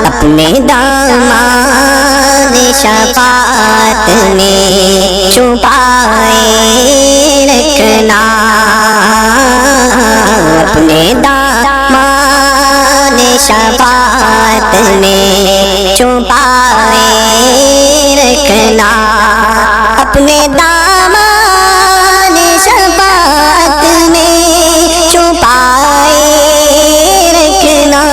اپنے دامان شفاعت میں چھپائے رکھنا، اپنے دامان شفاعت میں چھپائے رکھنا، اپنے دامان شفاعت میں چھپائے رکھنا،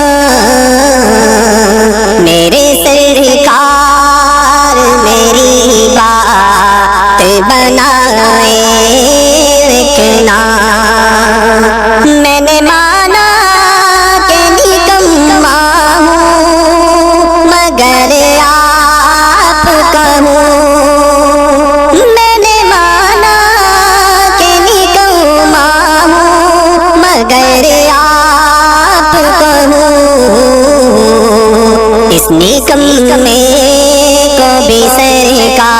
میرے سرکار میری بات بنائے رکھنا، میں نے مانا کہ نکما ہوں مگر آپ کا ہوں، میں نے مانا کہ نکما ہوں مگر آپ کا ہوں، اس نکمے کو بھی سرکار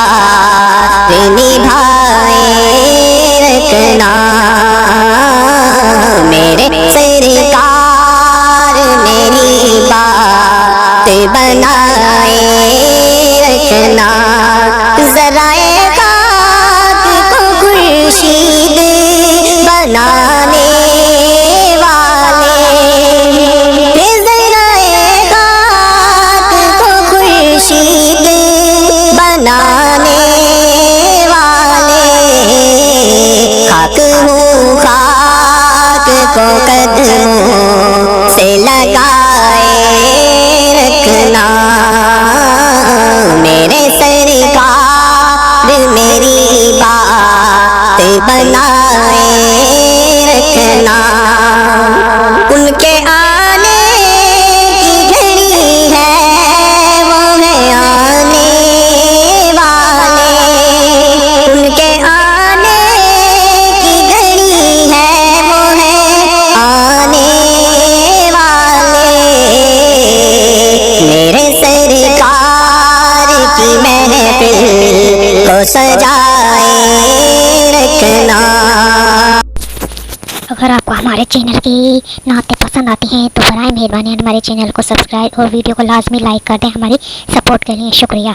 نبھائے رکھنا، میرے سرکار میری بات بنائے رکھنا، ذرائع خاک کو خورشید بنانے والے، ذرائع خاک کو خورشید بنانے والے، خاک ہوں خاک کو قدموں سے لگائے رکھنا، میرے سرکار میری بات بنائے رکھنا، ان کے آنے کی گھڑی ہے وہ ہے آنے والے، ان کے آنے کی گھڑی ہے وہ ہے آنے والے، میرے سرکار کی محفل کو سجائے رکھنا۔ اگر آپ کو ہمارے چینل کی نعتیں پسند آتی ہیں تو برائے مہربانی ہمارے چینل کو سبسکرائب اور ویڈیو کو لازمی لائک کر دیں، ہماری سپورٹ کے لیے شکریہ۔